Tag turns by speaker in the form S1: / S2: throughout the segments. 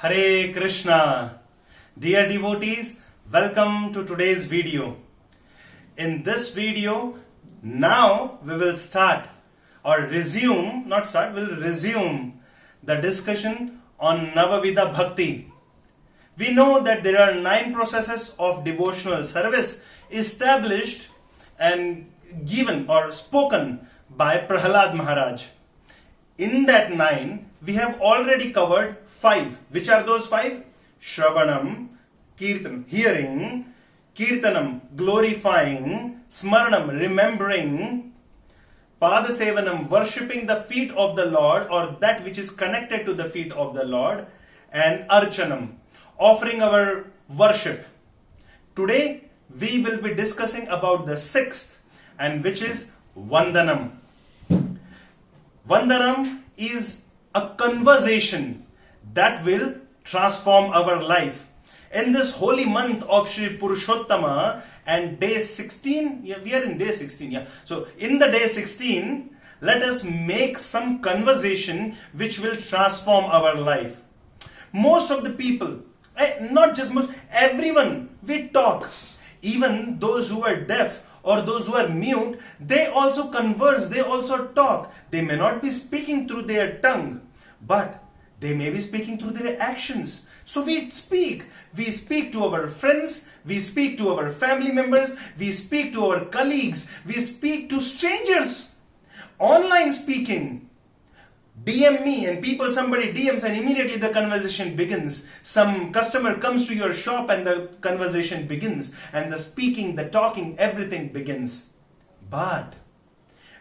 S1: Hare Krishna. Dear devotees, welcome to today's video. In this video, now we will resume the discussion on Navavida Bhakti. We know that there are 9 processes of devotional service established and given or spoken by Prahlad Maharaj. In that 9, we have already covered 5. Which are those 5? Shravanam, Kirtan, hearing, Kirtanam, glorifying, Smaranam, remembering, Padasevanam, worshipping the feet of the Lord or that which is connected to the feet of the Lord, and Archanam, offering our worship. Today, we will be discussing about the 6th, and which is Vandanam. Vandanam is a conversation that will transform our life. In this holy month of Shri Purushottama and day 16, we are in day 16, So in the day 16, let us make some conversation which will transform our life. Most of the people, not just most, everyone, we talk. Even those who are deaf or those who are mute, they also converse, they also talk. They may not be speaking through their tongue, but they may be speaking through their actions. So we speak to our friends, we speak to our family members, we speak to our colleagues, we speak to strangers. Online speaking. DM me and somebody DMs and immediately the conversation begins. Some customer comes to your shop and the conversation begins. And the speaking, the talking, everything begins. But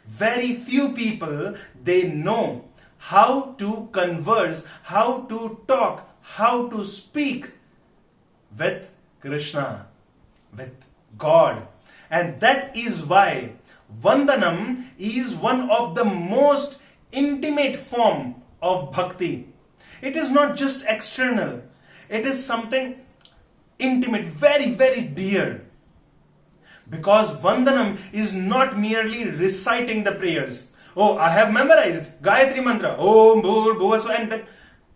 S1: very few people, they know how to converse, how to talk, how to speak with Krishna, with God. And that is why Vandanam is one of the most intimate form of bhakti. It is not just external. It is something intimate, very, very dear. Because Vandanam is not merely reciting the prayers. Oh, I have memorized Gayatri Mantra. Om Bhur Bhuvasu, and that.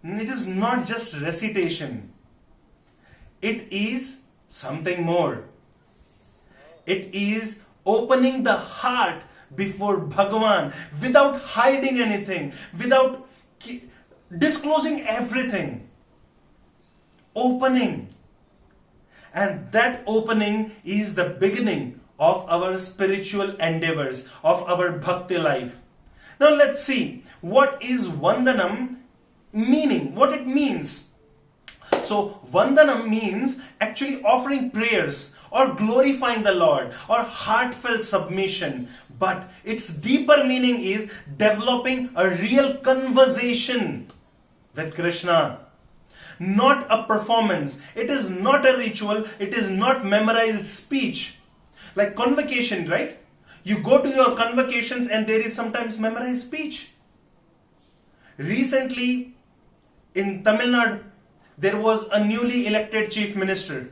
S1: It is not just recitation. It is something more. It is opening the heart before Bhagavan without hiding anything, without disclosing everything. Opening. And that opening is the beginning of our spiritual endeavors, of our bhakti life. Now let's see what is Vandanam meaning, what it means. So Vandanam means actually offering prayers or glorifying the Lord or heartfelt submission. But its deeper meaning is developing a real conversation with Krishna. Not a performance. It is not a ritual. It is not memorized speech. Like convocation, right? You go to your convocations and there is sometimes memorized speech. Recently, in Tamil Nadu, there was a newly elected chief minister.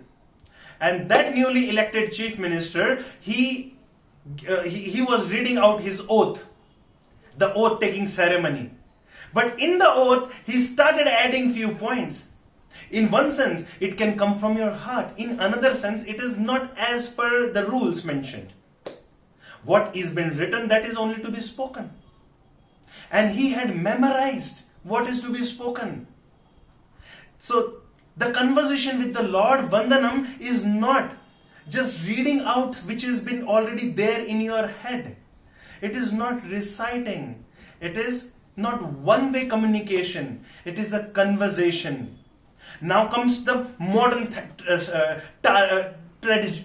S1: And that newly elected chief minister, he was reading out his oath, the oath taking ceremony. But in the oath, he started adding few points. In one sense, it can come from your heart. In another sense, it is not as per the rules mentioned. What is been written, that is only to be spoken. And he had memorized what is to be spoken. So, the conversation with the Lord, Vandanam, is not just reading out which has been already there in your head. It is not reciting. It is not one-way communication. It is a conversation. Now comes the modern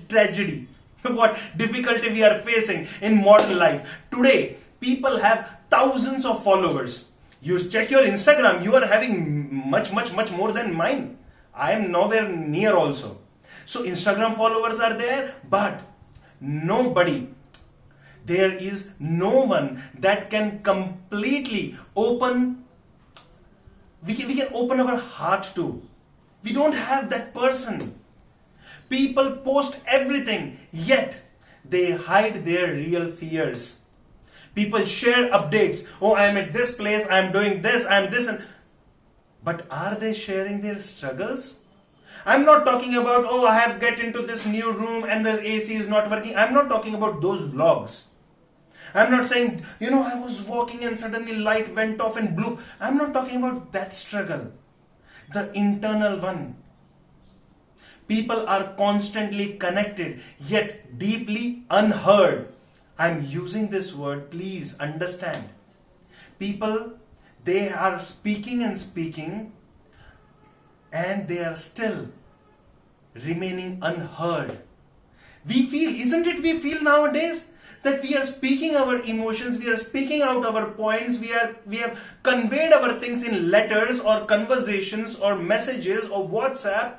S1: tragedy. What difficulty we are facing in modern life. Today, people have thousands of followers. You check your Instagram, you are having much more than mine. I am nowhere near also. So Instagram followers are there, but nobody, there is no one that can completely open, we can open our heart to. We don't have that person. People post everything, yet they hide their real fears. People share updates. Oh, I am at this place, I am doing this, I am this. And But are they sharing their struggles? I'm not talking about, oh, I have get into this new room and the AC is not working. I'm not talking about those vlogs. I'm not saying, I was walking and suddenly light went off and blew. I'm not talking about that struggle. The internal one. People are constantly connected, yet deeply unheard. I'm using this word, please understand. People, they are speaking and speaking, and they are still remaining unheard. We feel nowadays that we are speaking our emotions, we are speaking out our points, we have conveyed our things in letters or conversations or messages or WhatsApp,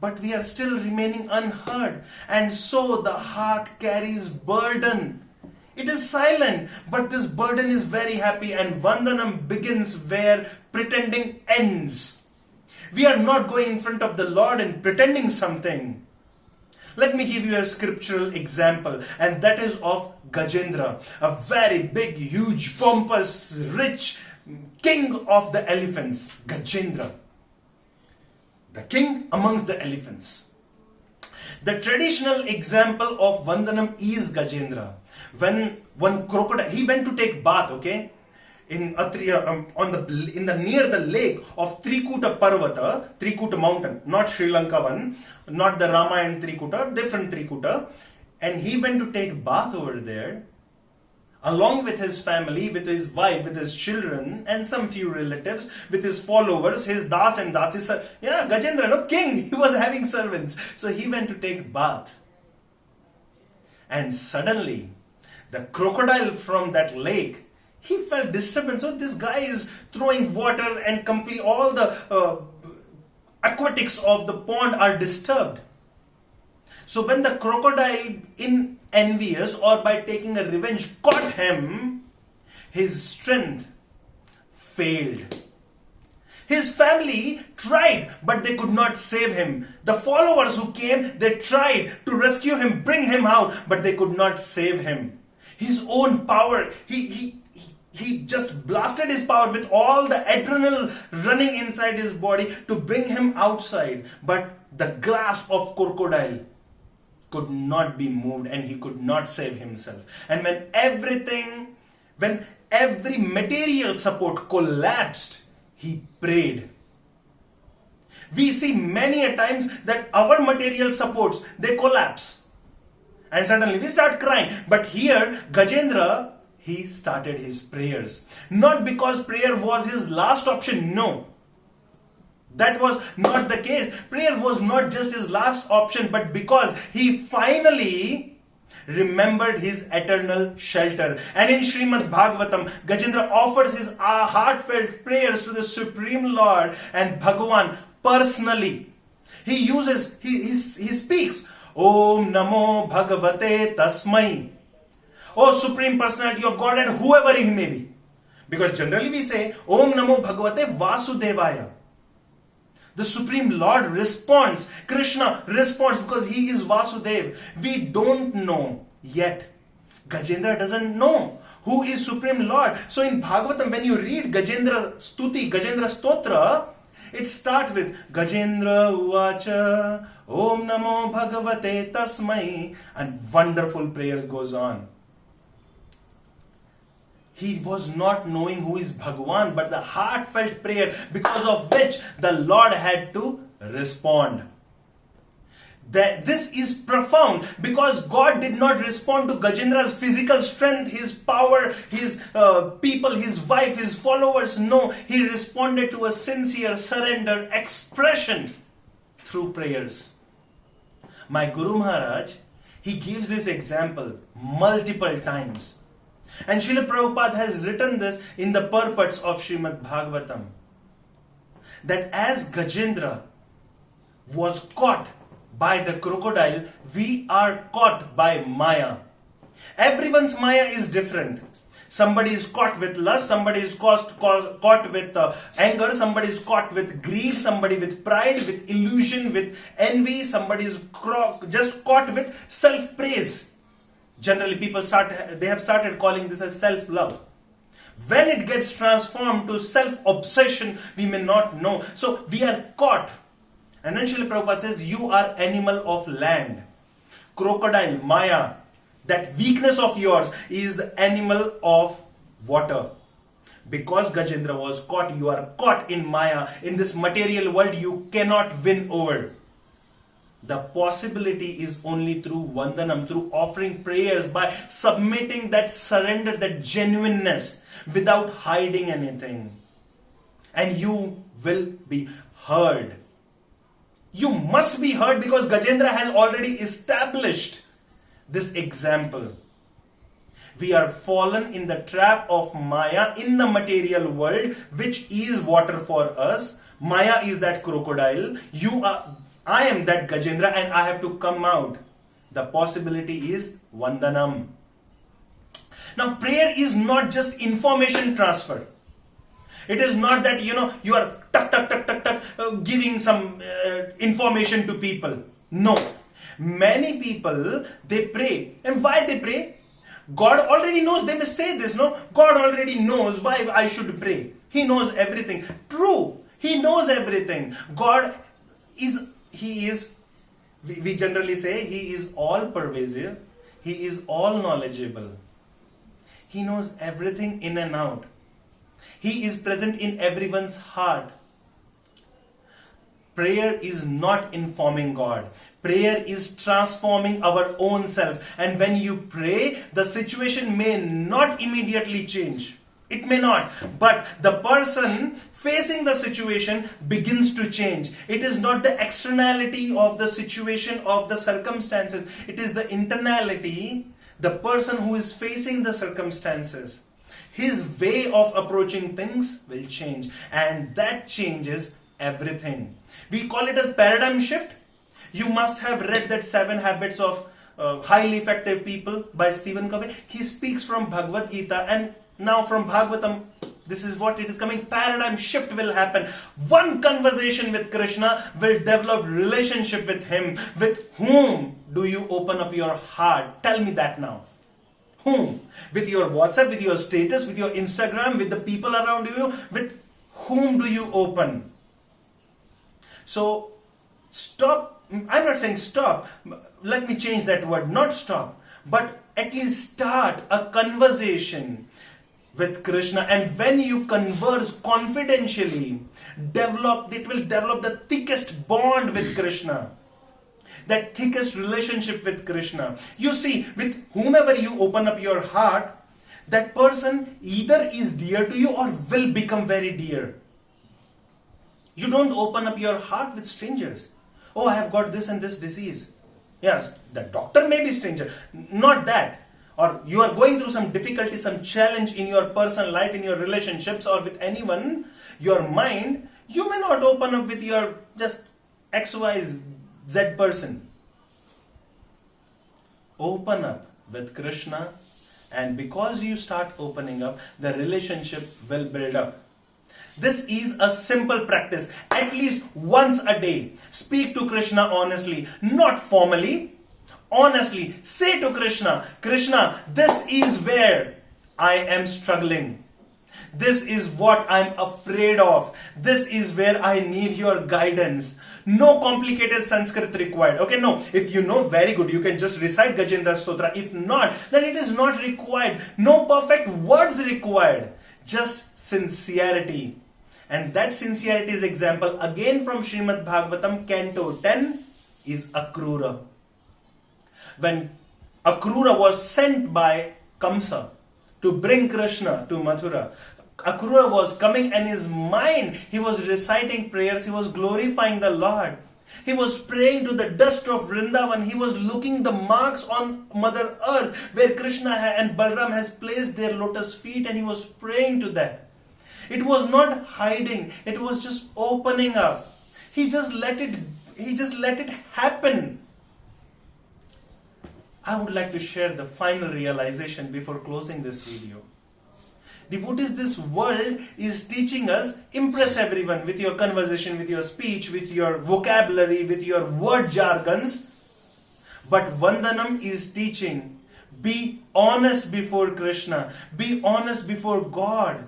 S1: but we are still remaining unheard. And so the heart carries burden. It is silent, but this burden is very happy, and Vandanam begins where pretending ends. We are not going in front of the Lord and pretending something. Let me give you a scriptural example, and that is of Gajendra, a very big, huge, pompous, rich king of the elephants. Gajendra, the king amongst the elephants. The traditional example of Vandanam is Gajendra. When one crocodile, he went to take bath, okay, in Atriya, near the lake of Trikuta Parvata, Trikuta mountain, not Sri Lanka one, not the Ramayana Trikuta, different Trikuta, and he went to take bath over there, along with his family, with his wife, with his children, and some few relatives, with his followers, his das and das. Gajendra, no king, he was having servants, so he went to take bath, and suddenly the crocodile from that lake, he felt disturbance. So this guy is throwing water and complete all the aquatics of the pond are disturbed. So when the crocodile, in envious or by taking a revenge, caught him, his strength failed. His family tried, but they could not save him. The followers who came, they tried to rescue him, bring him out, but they could not save him. His own power, he just blasted his power with all the adrenaline running inside his body to bring him outside. But the grasp of crocodile could not be moved, and he could not save himself. And when every material support collapsed, he prayed. We see many a times that our material supports, they collapse. And suddenly we start crying. But here, Gajendra, he started his prayers. Not because prayer was his last option, no. That was not the case. Prayer was not just his last option, but because he finally remembered his eternal shelter. And in Srimad Bhagavatam, Gajendra offers his heartfelt prayers to the Supreme Lord and Bhagavan personally. He speaks, Om Namo Bhagavate Tasmai. O Supreme Personality of God, and whoever he may be. Because generally we say, Om Namo Bhagavate Vasudevaya. The Supreme Lord responds. Krishna responds because he is Vasudev. We don't know yet. Gajendra doesn't know who is Supreme Lord. So in Bhagavatam, when you read Gajendra Stuti, Gajendra Stotra, it starts with Gajendra Uvacha, Om Namo Bhagavate Tasmai, and wonderful prayers goes on. He was not knowing who is Bhagavan, but the heartfelt prayer because of which the Lord had to respond. This is profound because God did not respond to Gajendra's physical strength, his power, his people, his wife, his followers. No, he responded to a sincere surrender expression through prayers. My Guru Maharaj, he gives this example multiple times. And Srila Prabhupada has written this in the purports of Srimad Bhagavatam. That as Gajendra was caught by the crocodile, we are caught by Maya. Everyone's Maya is different. Somebody is caught with lust, somebody is caught with anger, somebody is caught with greed, somebody with pride, with illusion, with envy, somebody is just caught with self-praise. Generally, people have started calling this as self-love. When it gets transformed to self-obsession, we may not know. So we are caught. And then Srila Prabhupada says, you are animal of land. Crocodile, Maya, that weakness of yours is the animal of water. Because Gajendra was caught, you are caught in Maya. In this material world, you cannot win over. The possibility is only through Vandanam, through offering prayers, by submitting that surrender, that genuineness, without hiding anything. And you will be heard. You must be heard because Gajendra has already established this example. We are fallen in the trap of Maya in the material world, which is water for us. Maya is that crocodile. I am that Gajendra, and I have to come out. The possibility is Vandanam. Now, prayer is not just information transfer. It is not that, you are giving some information to people. No. Many people, they pray. And why they pray? God already knows. They may say this, no? God already knows why I should pray. He knows everything. True. He knows everything. God is, we generally say, He is all pervasive. He is all knowledgeable. He knows everything in and out. He is present in everyone's heart. Prayer is not informing God. Prayer is transforming our own self. And when you pray, the situation may not immediately change. It may not. But the person facing the situation begins to change. It is not the externality of the situation, of the circumstances. It is the internality, the person who is facing the circumstances. His way of approaching things will change. And that changes everything. We call it as paradigm shift. You must have read that 7 Habits of Highly Effective People by Stephen Covey. He speaks from Bhagavad Gita, and now from Bhagavatam, this is what it is coming. Paradigm shift will happen. One conversation with Krishna will develop relationship with Him. With whom do you open up your heart? Tell me that now. Whom? With your WhatsApp, with your status, with your Instagram, with the people around you? With whom do you open? So, stop. I'm not saying stop. Let me change that word. Not stop. But at least start a conversation with Krishna. And when you converse confidentially, it will develop the thickest bond with Krishna. That thickest relationship with Krishna. You see, with whomever you open up your heart, that person either is dear to you or will become very dear. You don't open up your heart with strangers. Oh, I have got this and this disease. Yes, the doctor may be stranger. Not that. Or you are going through some difficulty, some challenge in your personal life, in your relationships or with anyone, your mind, you may not open up with your just XYZ person. Open up with Krishna, and because you start opening up, the relationship will build up. This is a simple practice. At least once a day, speak to Krishna honestly, not formally. Honestly, say to Krishna, Krishna, this is where I am struggling. This is what I'm afraid of. This is where I need your guidance. No complicated Sanskrit required. Okay, no. If you know, very good. You can just recite Gajendra Stotra. If not, then it is not required. No perfect words required. Just sincerity. And that sincerity is example again from Srimad Bhagavatam, Canto 10 is Akrura. When Akrura was sent by Kamsa to bring Krishna to Mathura, Akrura was coming and his mind, he was reciting prayers, he was glorifying the Lord. He was praying to the dust of Vrindavan. He was looking the marks on Mother Earth where Krishna and Balram has placed their lotus feet, and he was praying to that. It was not hiding. It was just opening up. He just let it happen. I would like to share the final realization before closing this video. Devotees, this world is teaching us, impress everyone with your conversation, with your speech, with your vocabulary, with your word jargons. But Vandanam is teaching, Be honest before Krishna. Be honest before God.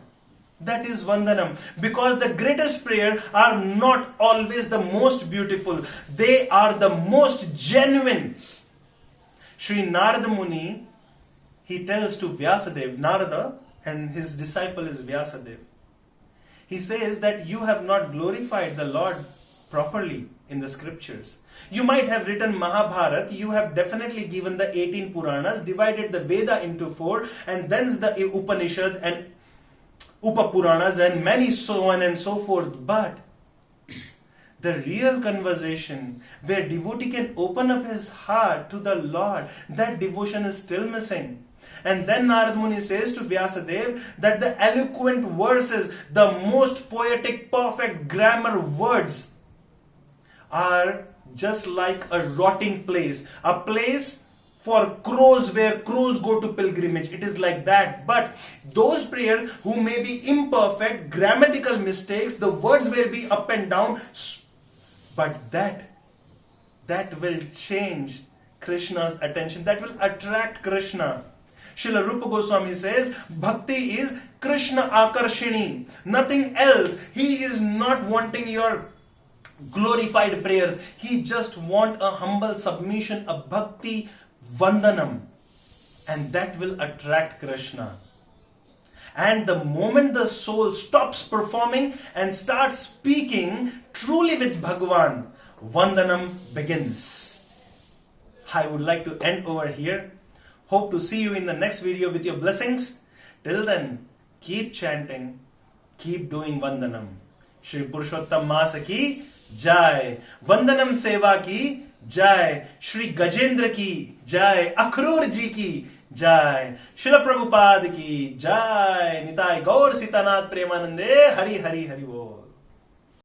S1: That is Vandanam. Because the greatest prayer are not always the most beautiful. They are the most genuine. Sri Narada Muni, he tells to Vyasadeva, Narada and his disciple is Vyasadeva. He says that you have not glorified the Lord properly in the scriptures. You might have written Mahabharata, you have definitely given the 18 Puranas, divided the Veda into 4, and then the Upanishad and Upapuranas and many so on and so forth. But the real conversation where devotee can open up his heart to the Lord, that devotion is still missing. And then Narad Muni says to Vyasadeva that the eloquent verses, the most poetic, perfect grammar words are just like a rotting place. A place for crows where crows go to pilgrimage. It is like that. But those prayers who may be imperfect, grammatical mistakes, the words will be up and down. But that will change Krishna's attention. That will attract Krishna. Srila Rupa Goswami says, Bhakti is Krishna Akarshini. Nothing else. He is not wanting your glorified prayers. He just wants a humble submission, a Bhakti Vandanam. And that will attract Krishna. And the moment the soul stops performing and starts speaking truly with Bhagavan, Vandanam begins. I would like to end over here. Hope to see you in the next video with your blessings. Till then, keep chanting, keep doing Vandanam. Shri Purushottam Maas ki Jai. Vandanam Seva ki Jai. Shri Gajendra ki Jai. Akhrur ji ki Jai. Srila Prabhupada ki Jai. Nitai Gaur Sitanath Premanande. Hari Hari Hari.